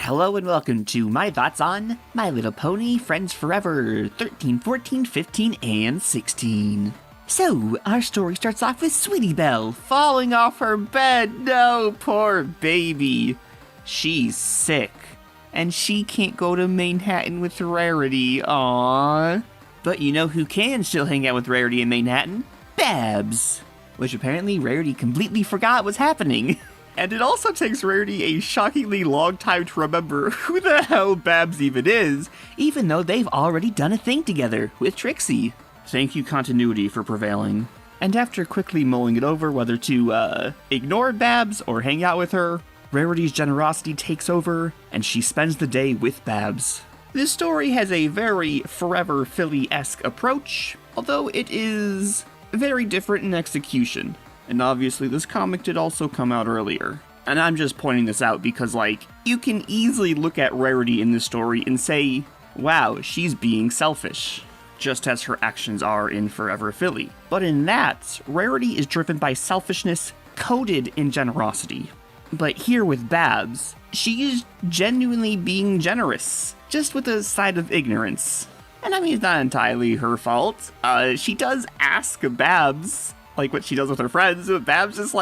Hello and welcome to my thoughts on My Little Pony Friends Forever 13, 14, 15, and 16. So, our story starts off with Sweetie Belle falling off her bed. No, poor baby. She's sick, and she can't go to Manhattan with Rarity. Aww. But you know who can still hang out with Rarity in Manhattan? Babs. Which apparently Rarity completely forgot was happening. And it also takes Rarity a shockingly long time to remember who the hell Babs even is, even though they've already done a thing together with Trixie. Thank you, continuity, for prevailing. And after quickly mulling it over whether to, ignore Babs or hang out with her, Rarity's generosity takes over, and she spends the day with Babs. This story has a very Forever Philly-esque approach, although it is very different in execution. And obviously this comic did also come out earlier. And I'm just pointing this out because, you can easily look at Rarity in this story and say, wow, she's being selfish, just as her actions are in Forever Philly. But in that, Rarity is driven by selfishness coded in generosity. But here with Babs, she is genuinely being generous, just with a side of ignorance. And I mean, it's not entirely her fault. She does ask Babs, what she does with her friends, but Babs is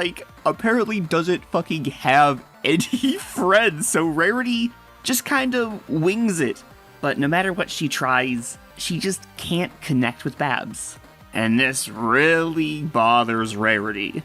apparently doesn't fucking have any friends, so Rarity just kind of wings it. But no matter what she tries, she just can't connect with Babs. And this really bothers Rarity.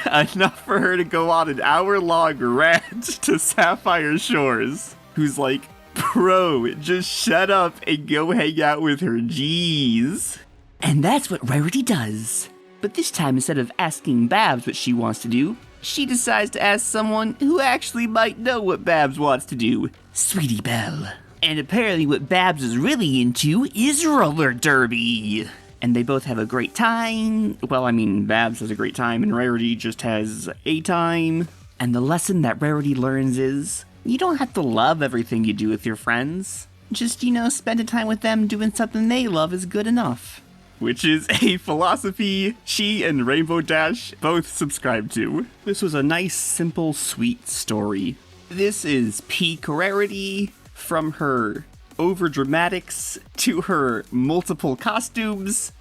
Enough for her to go on an hour-long rant to Sapphire Shores, who's like, bro, just shut up and go hang out with her, jeez. And that's what Rarity does. But this time, instead of asking Babs what she wants to do, she decides to ask someone who actually might know what Babs wants to do, Sweetie Belle. And apparently what Babs is really into is roller derby. And they both have a great time. Well, I mean, Babs has a great time and Rarity just has a time. And the lesson that Rarity learns is, you don't have to love everything you do with your friends. Just, spending time with them doing something they love is good enough. Which is a philosophy she and Rainbow Dash both subscribe to. This was a nice, simple, sweet story. This is peak Rarity, from her overdramatics to her multiple costumes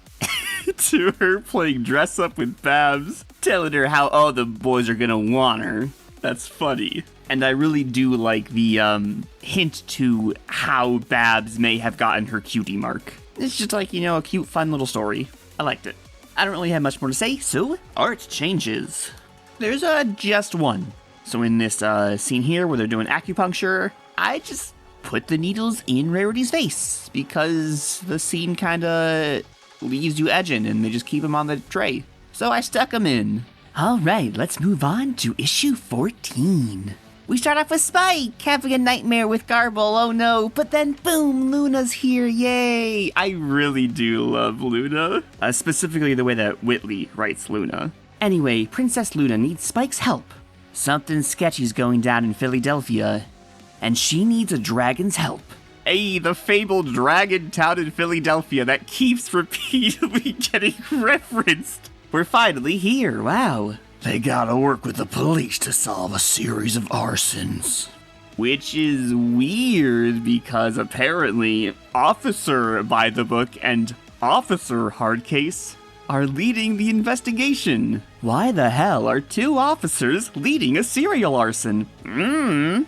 to her playing dress up with Babs, telling her how all the boys are gonna want her. That's funny. And I really do like the hint to how Babs may have gotten her cutie mark. It's just a cute, fun little story. I liked it. I don't really have much more to say, so art changes. There's just one. So in this scene here where they're doing acupuncture, I just put the needles in Rarity's face because the scene kinda leaves you edging and they just keep them on the tray. So I stuck them in. Alright, let's move on to issue 14. We start off with Spike having a nightmare with Garble, oh no, but then boom, Luna's here, yay! I really do love Luna. Specifically the way that Whitley writes Luna. Anyway, Princess Luna needs Spike's help. Something sketchy's going down in Philadelphia, and she needs a dragon's help. Hey, the fabled dragon town in Philadelphia that keeps repeatedly getting referenced. We're finally here, wow. They gotta work with the police to solve a series of arsons. Which is weird because apparently Officer by the Book and Officer Hardcase are leading the investigation. Why the hell are two officers leading a serial arson?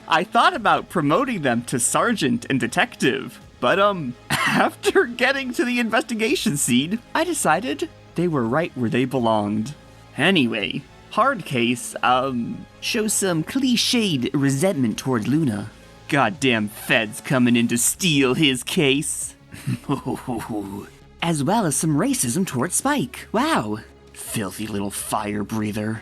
I thought about promoting them to sergeant and detective, but after getting to the investigation scene, I decided they were right where they belonged. Anyway, Hardcase, shows some cliched resentment toward Luna. Goddamn feds coming in to steal his case. As well as some racism toward Spike. Wow. Filthy little fire breather.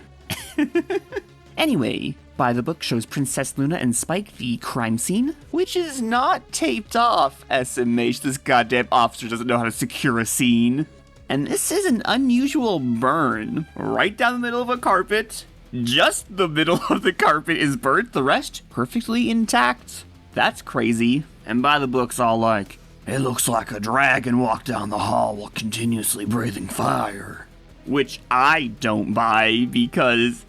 Anyway, By the Book shows Princess Luna and Spike the crime scene, which is not taped off, SMH. This goddamn officer doesn't know how to secure a scene. And this is an unusual burn. Right down the middle of a carpet. Just the middle of the carpet is burnt, the rest perfectly intact. That's crazy. And By the Book's all like, it looks like a dragon walked down the hall while continuously breathing fire. Which I don't buy because,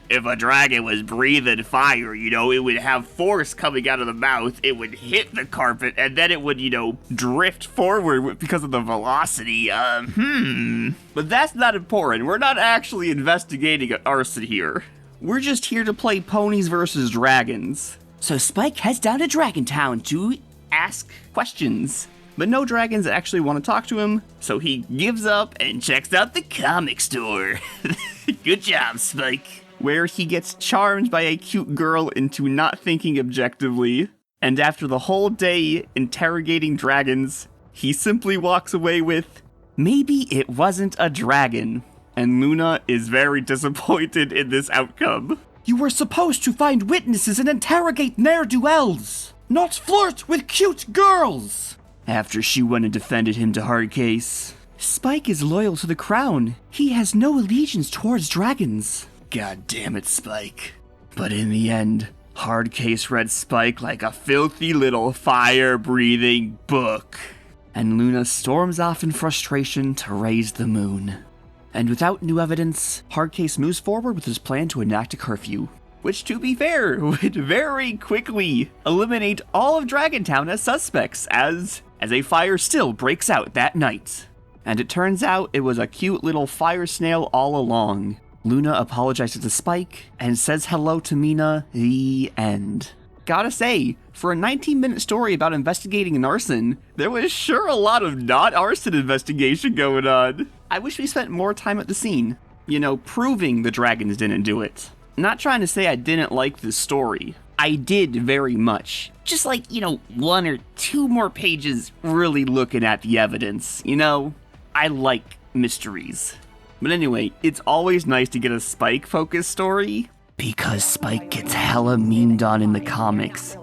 if a dragon was breathing fire, it would have force coming out of the mouth, it would hit the carpet, and then it would, drift forward because of the velocity. But that's not important. We're not actually investigating arson here. We're just here to play ponies versus dragons. So Spike heads down to Dragon Town to ask questions. But no dragons actually want to talk to him, so he gives up and checks out the comic store. Good job, Spike. Where he gets charmed by a cute girl into not thinking objectively. And after the whole day interrogating dragons, he simply walks away with, maybe it wasn't a dragon. And Luna is very disappointed in this outcome. You were supposed to find witnesses and interrogate ne'er-do-wells, not flirt with cute girls. After she went and defended him to Hardcase. Spike is loyal to the crown. He has no allegiance towards dragons. God damn it, Spike. But in the end, Hardcase read Spike like a filthy little fire-breathing book. And Luna storms off in frustration to raise the moon. And without new evidence, Hardcase moves forward with his plan to enact a curfew. Which, to be fair, would very quickly eliminate all of Dragontown as suspects, as a fire still breaks out that night. And it turns out it was a cute little fire snail all along. Luna apologizes to Spike and says hello to Mina. The end. Gotta say, for a 19-minute story about investigating an arson, there was sure a lot of not-arson investigation going on. I wish we spent more time at the scene. Proving the dragons didn't do it. Not trying to say I didn't like this story. I did very much. Just like, one or two more pages really looking at the evidence. I like mysteries. But anyway, it's always nice to get a Spike-focused story. Because Spike gets hella memed on in the comics.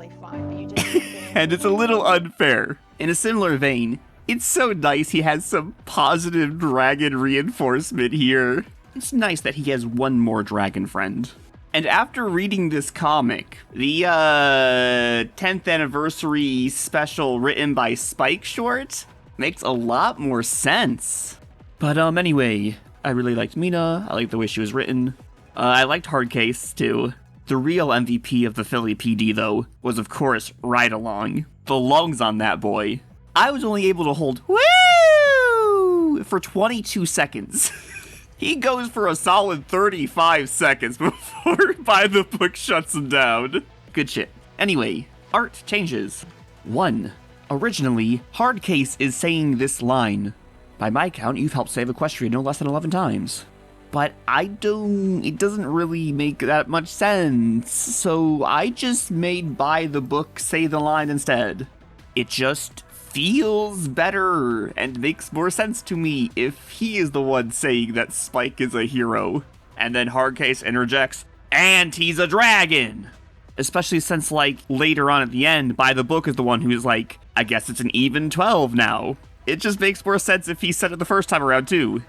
And it's a little unfair. In a similar vein, it's so nice he has some positive dragon reinforcement here. It's nice that he has one more dragon friend. And after reading this comic, the 10th anniversary special written by Spike short makes a lot more sense. But anyway, I really liked Mina. I liked the way she was written. I liked Hardcase too. The real MVP of the Philly PD though was of course Ride Along. The lungs on that boy. I was only able to hold woo for 22 seconds. He goes for a solid 35 seconds before By the Book shuts him down. Good shit. Anyway, art changes. 1. Originally, Hardcase is saying this line. By my count, you've helped save Equestria no less than 11 times. But it doesn't really make that much sense, so I just made By the Book say the line instead. It just feels better and makes more sense to me if he is the one saying that Spike is a hero. And then Hardcase interjects, and he's a dragon! Especially since, later on at the end, By the Book is the one who's like, I guess it's an even 12 now. It just makes more sense if he said it the first time around too,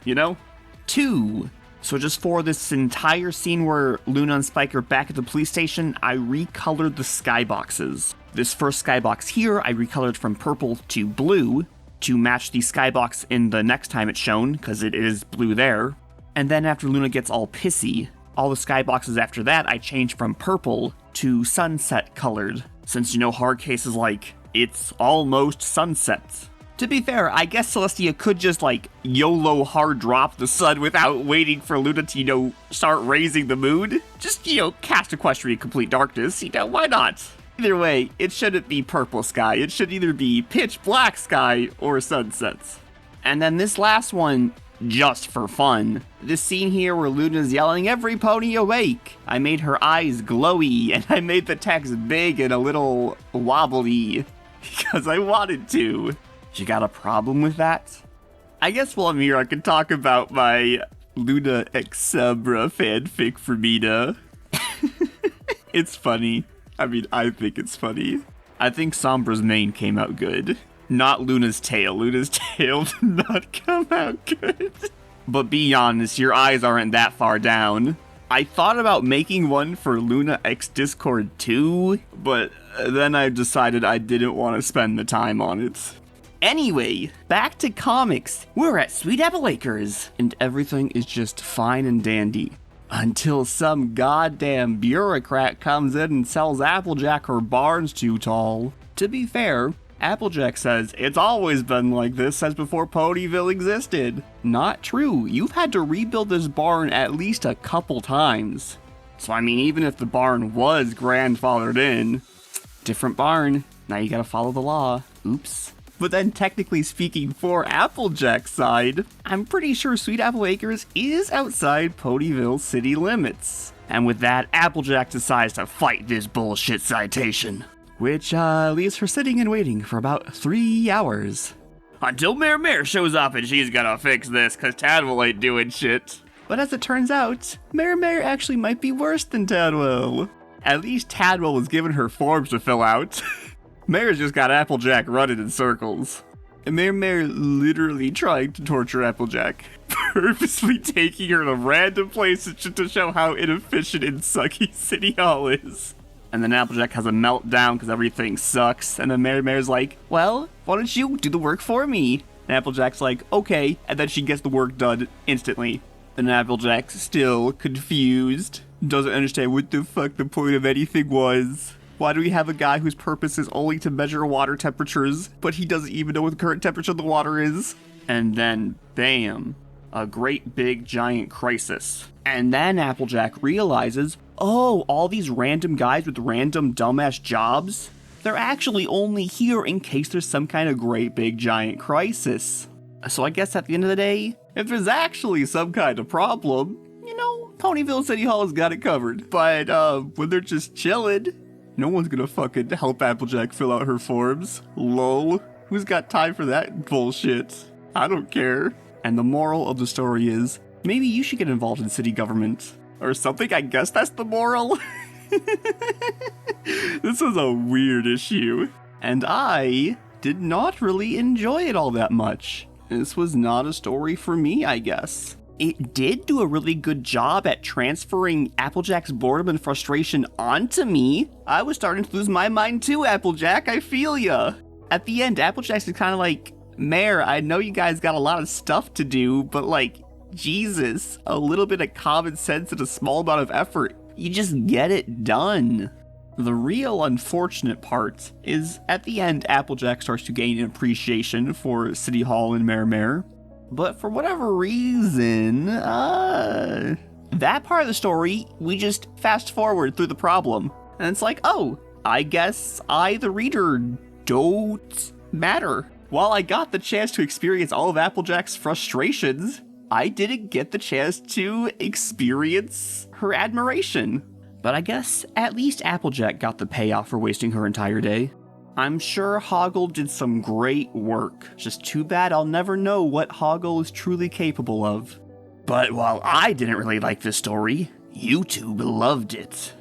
2. So just for this entire scene where Luna and Spike are back at the police station, I recolored the skyboxes. This first skybox here, I recolored from purple to blue to match the skybox in the next time it's shown, because it is blue there. And then after Luna gets all pissy, all the skyboxes after that, I changed from purple to sunset colored. Since Hardcase is like, it's almost sunset. To be fair, I guess Celestia could just, YOLO hard drop the sun without waiting for Luna to, start raising the moon. Just, cast Equestria Complete Darkness, why not? Either way, it shouldn't be purple sky. It should either be pitch black sky or sunsets. And then this last one, just for fun. This scene here where Luna's yelling, every pony awake! I made her eyes glowy, and I made the text big and a little wobbly. Because I wanted to. You got a problem with that? I guess while I'm here, I can talk about my Luna X Sombra fanfic for Mina. It's funny. I think it's funny. I think Sombra's mane came out good. Not Luna's tail. Luna's tail did not come out good. But be honest, your eyes aren't that far down. I thought about making one for Luna X Discord too, but then I decided I didn't want to spend the time on it. Anyway, back to comics. We're at Sweet Apple Acres, and everything is just fine and dandy. Until some goddamn bureaucrat comes in and tells Applejack her barn's too tall. To be fair, Applejack says it's always been like this since before Ponyville existed. Not true, you've had to rebuild this barn at least a couple times. So I mean, even if the barn was grandfathered in, different barn, now you gotta follow the law. Oops. But then technically speaking for Applejack's side, I'm pretty sure Sweet Apple Acres is outside Ponyville city limits. And with that, Applejack decides to fight this bullshit citation, which leaves her sitting and waiting for about 3 hours. Until Mare shows up and she's gonna fix this, cause Tadwell ain't doing shit. But as it turns out, Mare actually might be worse than Tadwell. At least Tadwell was given her forms to fill out. Mare's just got Applejack running in circles. And Mare literally trying to torture Applejack, purposely taking her to random places just to show how inefficient and sucky City Hall is. And then Applejack has a meltdown because everything sucks, and then Mare's like, well, why don't you do the work for me? And Applejack's like, okay, and then she gets the work done instantly. And Applejack's still confused, doesn't understand what the fuck the point of anything was. Why do we have a guy whose purpose is only to measure water temperatures, but he doesn't even know what the current temperature of the water is? And then, bam, a great big giant crisis. And then Applejack realizes, oh, all these random guys with random dumbass jobs, they're actually only here in case there's some kind of great big giant crisis. So I guess at the end of the day, if there's actually some kind of problem, you know, Ponyville City Hall has got it covered. But when they're just chilling, no one's gonna fucking help Applejack fill out her forms. Lol. Who's got time for that bullshit? I don't care. And the moral of the story is, maybe you should get involved in city government. Or something, I guess that's the moral. This was a weird issue. And I did not really enjoy it all that much. This was not a story for me, I guess. It did do a really good job at transferring Applejack's boredom and frustration onto me. I was starting to lose my mind too, Applejack, I feel ya. At the end, Applejack's kind of like, Mare, I know you guys got a lot of stuff to do, but like, Jesus, a little bit of common sense and a small amount of effort, you just get it done. The real unfortunate part is at the end, Applejack starts to gain an appreciation for City Hall and Mare. But for whatever reason, that part of the story, we just fast forward through the problem. And it's like, oh, I guess I, the reader, don't matter. While I got the chance to experience all of Applejack's frustrations, I didn't get the chance to experience her admiration. But I guess at least Applejack got the payoff for wasting her entire day. I'm sure Hoggle did some great work. Just too bad I'll never know what Hoggle is truly capable of. But while I didn't really like this story, YouTube loved it.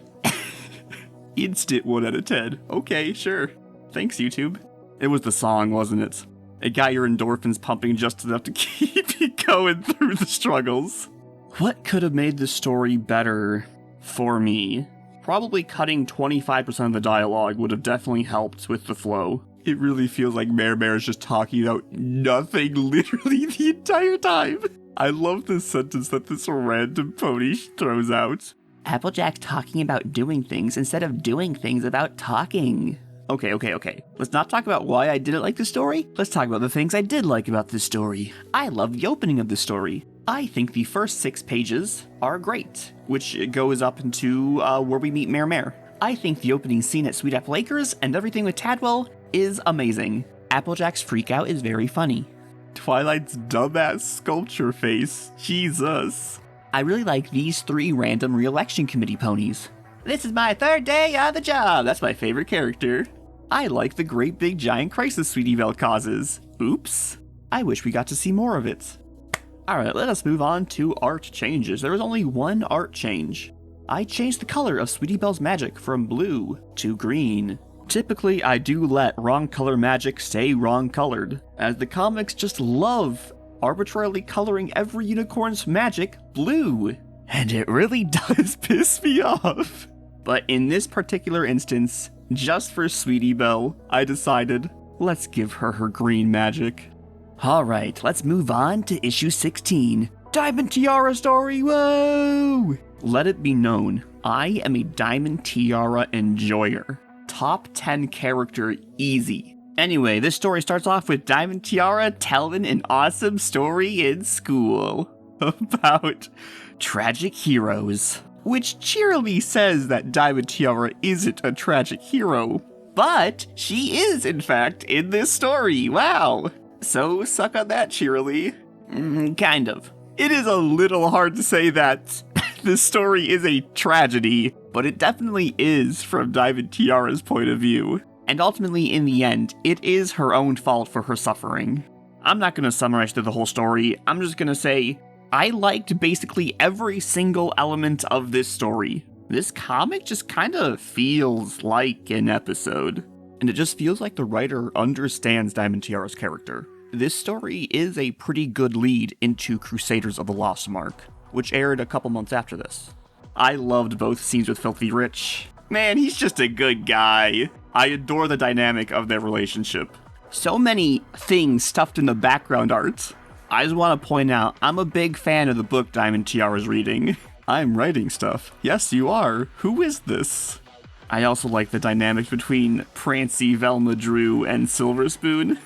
Instant 1 out of 10. Okay, sure. Thanks, YouTube. It was the song, wasn't it? It got your endorphins pumping just enough to keep you going through the struggles. What could have made this story better for me? Probably cutting 25% of the dialogue would have definitely helped with the flow. It really feels like Mare is just talking about nothing literally the entire time. I love this sentence that this random pony throws out. Applejack talking about doing things instead of doing things about talking. Okay. Let's not talk about why I didn't like the story. Let's talk about the things I did like about this story. I love the opening of the story. I think the first 6 pages are great, which goes up into where we meet Mare. I think the opening scene at Sweet Apple Acres and everything with Tadwell is amazing. Applejack's freakout is very funny. Twilight's dumbass sculpture face, Jesus. I really like these 3 random re-election committee ponies. This is my 3rd day on the job, that's my favorite character. I like the great big giant crisis Sweetie Belle causes. Oops. I wish we got to see more of it. Alright, let us move on to art changes. There was only one art change. I changed the color of Sweetie Belle's magic from blue to green. Typically, I do let wrong color magic stay wrong colored, as the comics just love arbitrarily coloring every unicorn's magic blue. And it really does piss me off. But in this particular instance, just for Sweetie Belle, I decided, let's give her her green magic. Alright, let's move on to issue 16. Diamond Tiara story, whoa! Let it be known, I am a Diamond Tiara enjoyer. Top 10 character easy. Anyway, this story starts off with Diamond Tiara telling an awesome story in school about tragic heroes, which cheerily says that Diamond Tiara isn't a tragic hero, but she is, in fact, in this story. Wow. So suck on that, cheerily. Kind of. It is a little hard to say that this story is a tragedy, but it definitely is from Diamond Tiara's point of view. And ultimately, in the end, it is her own fault for her suffering. I'm not going to summarize through the whole story. I'm just going to say, I liked basically every single element of this story. This comic just kind of feels like an episode. And it just feels like the writer understands Diamond Tiara's character. This story is a pretty good lead into Crusaders of the Lost Mark, which aired a couple months after this. I loved both scenes with Filthy Rich. Man, he's just a good guy. I adore the dynamic of their relationship. So many things stuffed in the background art. I just want to point out, I'm a big fan of the book Diamond Tiara's reading. I'm writing stuff. Yes, you are. Who is this? I also like the dynamics between Prancy, Velma, Drew, and Silver Spoon.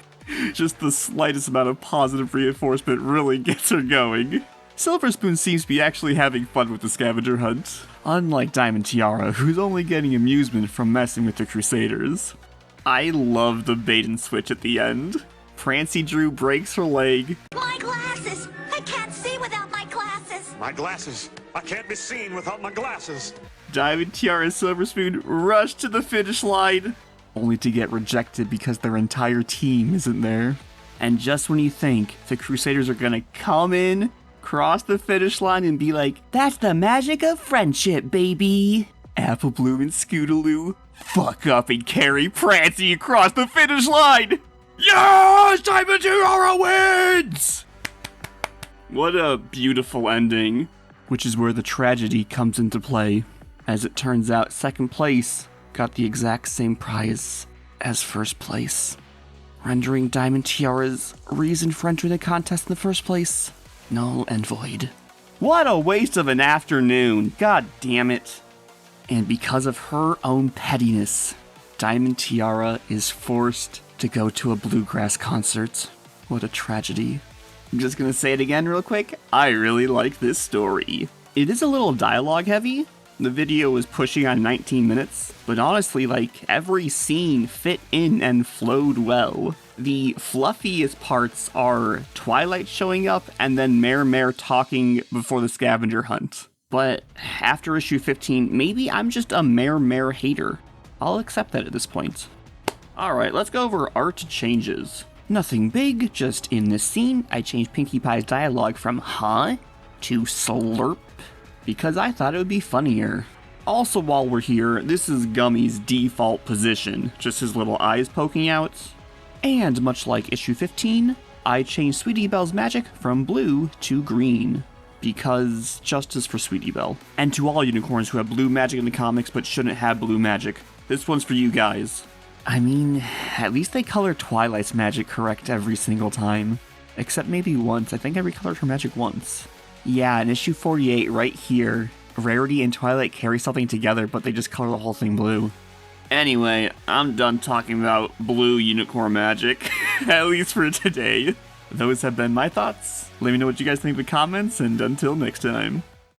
Just the slightest amount of positive reinforcement really gets her going. Silver Spoon seems to be actually having fun with the scavenger hunt, unlike Diamond Tiara, who's only getting amusement from messing with the Crusaders. I love the bait and switch at the end. Prancy Drew breaks her leg. My glasses! I can't see without my glasses! My glasses! I can't be seen without my glasses! Diamond Tiara and Silver Spoon rush to the finish line, only to get rejected because their entire team isn't there. And just when you think the Crusaders are gonna come in, cross the finish line, and be like, that's the magic of friendship, baby, Apple Bloom and Scootaloo fuck up and carry Prancy across the finish line! Yes! Diamond Tiara wins! What a beautiful ending. Which is where the tragedy comes into play. As it turns out, second place got the exact same prize as first place, rendering Diamond Tiara's reason for entering the contest in the first place null and void. What a waste of an afternoon, god damn it. And because of her own pettiness, Diamond Tiara is forced to go to a bluegrass concert. What a tragedy. I'm just gonna say it again real quick. I really like this story. It is a little dialogue heavy. The video was pushing on 19 minutes, but honestly, like, every scene fit in and flowed well. The fluffiest parts are Twilight showing up and then Mare talking before the scavenger hunt. But after issue 15, maybe I'm just a Mare hater. I'll accept that at this point. Alright, let's go over art changes. Nothing big, just in this scene, I changed Pinkie Pie's dialogue from huh to slurp, because I thought it would be funnier. Also, while we're here, this is Gummy's default position, just his little eyes poking out. And much like issue 15, I changed Sweetie Belle's magic from blue to green, because justice for Sweetie Belle. And to all unicorns who have blue magic in the comics but shouldn't have blue magic, this one's for you guys. I mean, at least they color Twilight's magic correct every single time. Except maybe once. I think I recolored her magic once. Yeah, in issue 48, right here, Rarity and Twilight carry something together, but they just color the whole thing blue. Anyway, I'm done talking about blue unicorn magic, at least for today. Those have been my thoughts. Let me know what you guys think in the comments, and until next time.